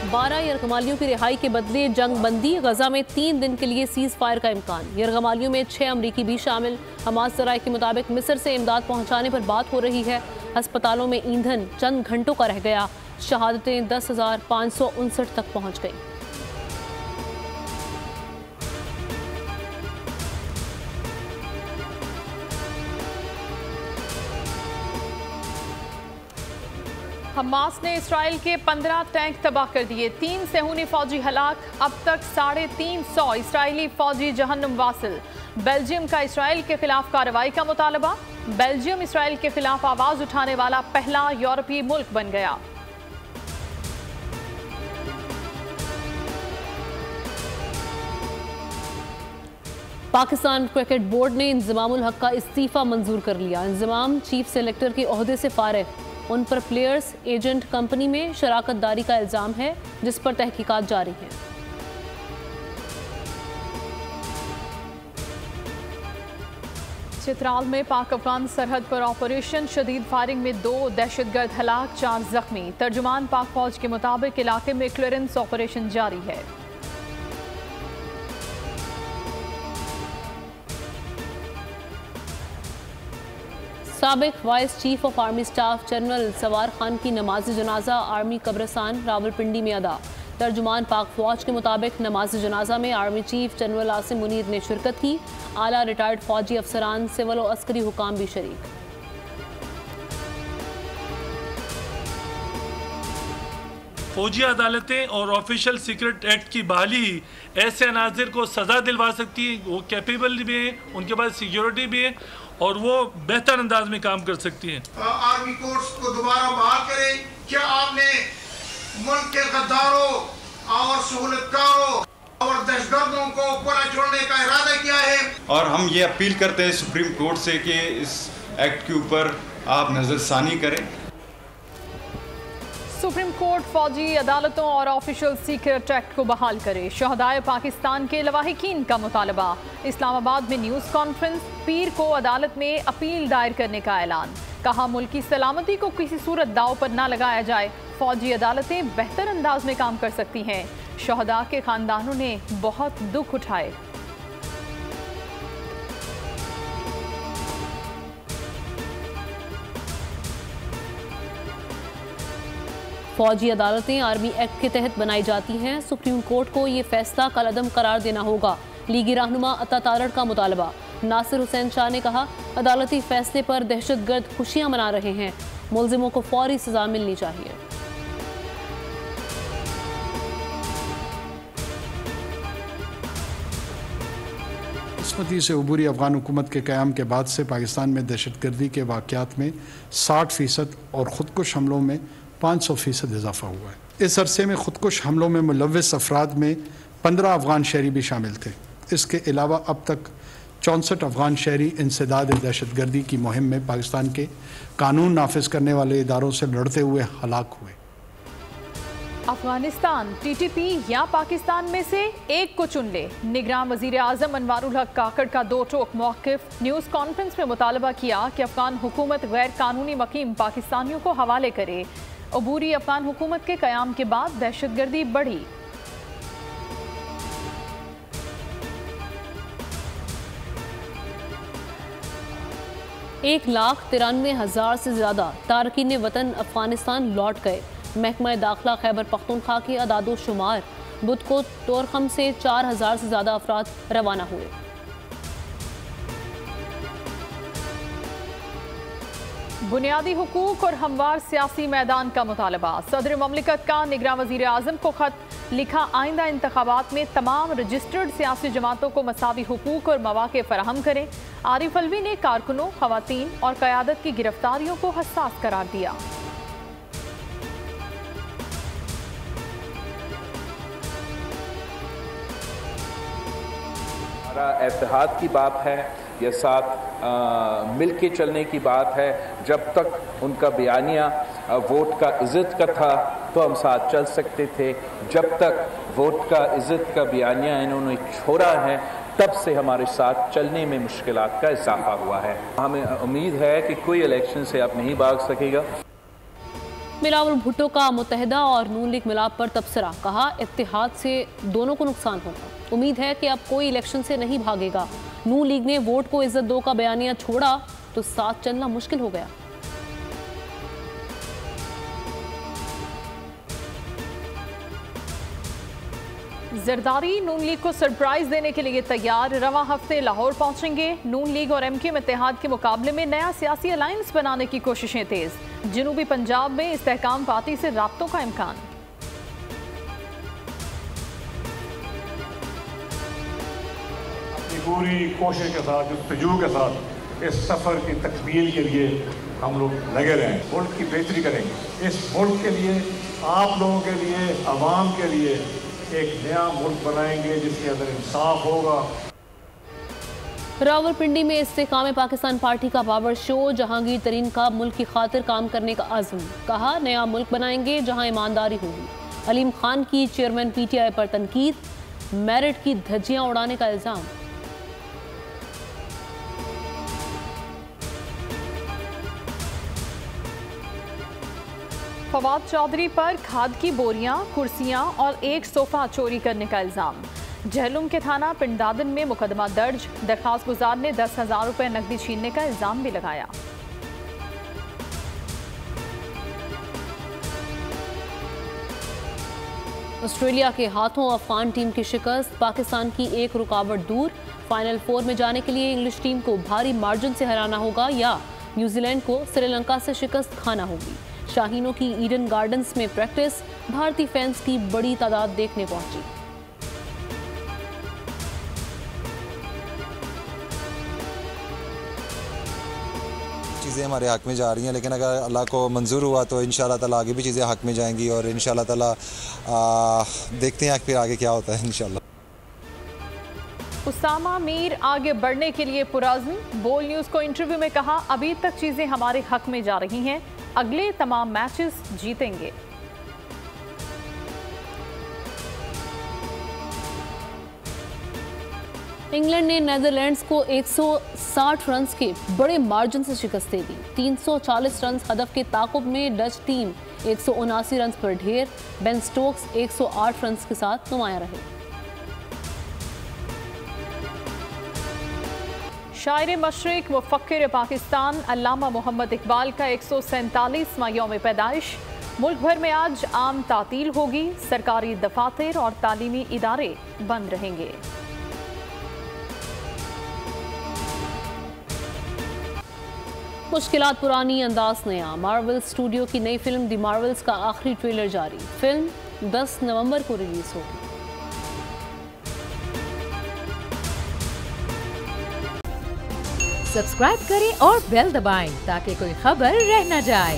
12 यरगमालियों की रिहाई के बदले जंग बंदी। गजा में 3 दिन के लिए सीज फायर का इम्कान। यरगमालियों में 6 अमरीकी भी शामिल। हमास जराये के मुताबिक मिस्र से इमदाद पहुंचाने पर बात हो रही है। अस्पतालों में ईंधन चंद घंटों का रह गया। शहादतें 10,559 तक पहुंच गई। हमास ने इसराइल के 15 टैंक तबाह कर दिए। 3 सेहूनी फौजी हलाक। अब तक 350 इसराइली फौजी जहन्नुम वासिल। बेल्जियम का इसराइल के खिलाफ कार्रवाई का मुतालबा। बेल्जियम इसराइल के खिलाफ आवाज उठाने वाला पहला यूरोपीय मुल्क बन गया। पाकिस्तान क्रिकेट बोर्ड ने इंजमामुल हक का इस्तीफा मंजूर कर लिया। इंजमाम चीफ सेलेक्टर के ओहदे से फारिग। उन पर प्लेयर्स एजेंट कंपनी में शराकत दारी का इल्जाम है, जिस पर तहकीकात जारी है। चित्राल में पाक अफगान सरहद पर ऑपरेशन शदीद फायरिंग में 2 दहशतगर्द हलाक, 4 जख्मी। तर्जुमान पाक फौज के मुताबिक इलाके में क्लियरेंस ऑपरेशन जारी है। साबिक vice chief of army staff general सवार खान की नमाज जनाजा आर्मी कब्रिस्तान रावलपिंडी में अदा। तर्जुमान पाक फौज के मुताबिक नमाज जनाजा में army chief general Asim Munir ने शिरकत की। आला रिटायर्ड फौजी अफसरान, सिविल और अस्करी हुकाम भी शरीक। फौजी अदालतें और ऑफिशियल सीक्रेट एक्ट की बहाली ऐसे अनाजिर को सज़ा दिलवा सकती है। वो कैपेबल भी हैं, उनके पास सिक्योरिटी भी है और वो बेहतर अंदाज में काम कर सकती हैं। आर्मी कोर्ट्स को दोबारा बहाल करें। क्या आपने मुल्क के गद्दारों और सहूलतकारों और दहशतगर्दों को पूरा छोड़ने का इरादा किया है? और हम ये अपील करते हैं सुप्रीम कोर्ट से कि इस एक्ट के ऊपर आप नज़रसानी करें। सुप्रीम कोर्ट फौजी अदालतों और ऑफिशियल सीक्रेट एक्ट को बहाल करे। शहदाए पाकिस्तान के लवाहिकीन का मुतालबा। इस्लामाबाद में न्यूज़ कॉन्फ्रेंस। पीर को अदालत में अपील दायर करने का ऐलान। कहा मुल्क की सलामती को किसी सूरत दाव पर न लगाया जाए। फौजी अदालतें बेहतर अंदाज में काम कर सकती हैं। शहदा के खानदानों ने बहुत दुख उठाए। फौजी अदालतें आर्मी एक्ट के तहत बनाई जाती हैं। सुप्रीम कोर्ट को ये फैसला कलअदम करार देना होगा। लीगी रहनुमा अता तारड़ का मुतालबा। नासिर हुसैन शाह ने कहा, अदालती फैसले पर दहशतगर्द खुशियां मना रहे हैं। मुल्जिमों को फौरी सजा मिलनी चाहिए। बदकिस्मती से उबूरी अफगान हुकूमत के क़याम के बाद से पाकिस्तान में दहशतगर्दी के वाक़यात में 60% और ख़ुदकुश हमलों में 500% इजाफा हुआ है। इस अरसे में ख़ुदकुश हमलों में मुलव्वस अफराद में 15 अफगान शहरी भी शामिल थे। इसके अलावा अब तक 64 अफगान शहरी इंसदाद दहशतगर्दी की मुहिम में पाकिस्तान के कानून नाफिज करने वाले इदारों से लड़ते हुए हलाक हुए। अफगानिस्तान टीटीपी या पाकिस्तान में से एक को चुन ले। निगरान वजीर आजम अनवारुल हक काकड़ का 2 टोक मौक़िफ़। न्यूज़ कॉन्फ्रेंस में मुतालबा किया कि अफगान हुकूमत गैर कानूनी मकीम पाकिस्तानियों को हवाले करे। अबूरी अफगान हुकूमत के क़याम के बाद दहशतगर्दी बढ़ी। एक 1,93,000 से ज़्यादा तारकीन वतन अफगानिस्तान लौट गए। महकमा दाखिला खैबर पख्तूनख्वा के अदादो शुमार बुध को तोरखम से 4,000 से ज़्यादा अफराद रवाना हुए। बुनियादी हुकूक और हमवार सियासी मैदान का मुतालबा। सदर ममलिकत का निगरान वजीर आजम को खत लिखा। आइंदा इंतखाबात में तमाम रजिस्टर्ड सियासी जमातों को मसावी हुकूक और मौक़े फराहम करें। आरिफ अलवी ने कारकुनों, खवातीन और क़यादत की गिरफ्तारियों को हसास करार दिया। इत्तेहाद की बात है या साथ मिल के चलने की बात है। जब तक उनका बयानिया वोट का इज़्ज़त का था तो हम साथ चल सकते थे। जब तक वोट का इज़्ज़त का बयानिया इन्होंने छोड़ा है तब से हमारे साथ चलने में मुश्किलात का इजाफा हुआ है। हमें उम्मीद है कि कोई इलेक्शन से अब नहीं भाग सकेगा। बिलावल भुट्टो का मुत्तहिदा और नून लीग मिलाप पर तबसरा, कहा इत्तेहाद से दोनों को नुकसान होगा। उम्मीद है कि अब कोई इलेक्शन से नहीं भागेगा। नून लीग ने वोट को इज्जत दो का बयानिया छोड़ा तो साथ चलना मुश्किल हो गया। जरदारी नून लीग को सरप्राइज देने के लिए तैयार, रवां हफ्ते लाहौर पहुंचेंगे। नून लीग और एमक्यूएम इत्तेहाद के मुकाबले में नया सियासी अलायंस बनाने की कोशिशें तेज। जनूबी पंजाब में इस्तेहकाम पार्टी से राब्तों का इम्कान। अपनी पूरी कोशिश के साथ, जुस्तजू के साथ इस सफर की तकमील के लिए हम लोग लगे रहें, मुल्क की बेहतरी करेंगे। इस मुल्क के लिए, आप लोगों के लिए, आवाम के लिए एक नया मुल्क बनाएंगे जिसके अंदर इंसाफ होगा। रावलपिंडी में इस्तेहकाम पाकिस्तान पार्टी का पावर शो, जहांगीर तरीन का मुल्क की खातिर काम करने का अज़्म, कहा नया मुल्क बनाएंगे जहां ईमानदारी होगी। अलीम खान की चेयरमैन पीटीआई पर तनकीद, मेरिट की धज्जियां उड़ाने का इल्जाम। फवाद चौधरी पर खाद की बोरियां, कुर्सियां और एक सोफा चोरी करने का इल्जाम। जहलुम के थाना पिंडादन में मुकदमा दर्ज, दरखास्त गुजार ने 10,000 रुपए नकदी छीनने का इल्जाम भी लगाया। ऑस्ट्रेलिया के हाथों अफगान टीम की शिकस्त, पाकिस्तान की एक रुकावट दूर। फाइनल 4 में जाने के लिए इंग्लिश टीम को भारी मार्जिन से हराना होगा या न्यूजीलैंड को श्रीलंका से शिकस्त खाना होगी। शाहीनों की ईडन गार्डन्स में प्रैक्टिस, भारतीय फैंस की बड़ी तादाद देखने पहुंची। चीज़ें हमारे हक में जा रही हैं, लेकिन अगर अल्लाह को मंजूर हुआ तो इंशाल्लाह ताला आगे भी चीज़ें हक में जाएंगी और इंशाल्लाह ताला देखते हैं फिर आगे क्या होता है इंशाल्लाह। उसामा मीर आगे बढ़ने के लिए पुरअज़्म, बोल न्यूज़ को इंटरव्यू में कहा अभी तक चीज़ें हमारे हक में जा रही हैं, अगले तमाम मैचेस जीतेंगे। इंग्लैंड ने नीदरलैंड्स को 160 रन के बड़े मार्जिन से शिकस्त दे दी। 340 रन हदफ के ताकुब में डच टीम 179 रन पर ढेर। बेन स्टोक्स 108 रन के साथ नुमाया रहे। शायर मशरिक मुफक्किर पाकिस्तान अल्लामा मोहम्मद इकबाल का 147वां यौम पैदाइश। मुल्क भर में आज आम तातील होगी, सरकारी दफातर और तालीमी इदारे बंद रहेंगे। मुश्किलात पुरानी, अंदाज नया। मार्वल स्टूडियो की नई फिल्म द मार्वल्स का आखिरी ट्रेलर जारी। फिल्म 10 नवंबर को रिलीज होगी। सब्सक्राइब करें और बेल दबाएं ताकि कोई खबर रह न जाए।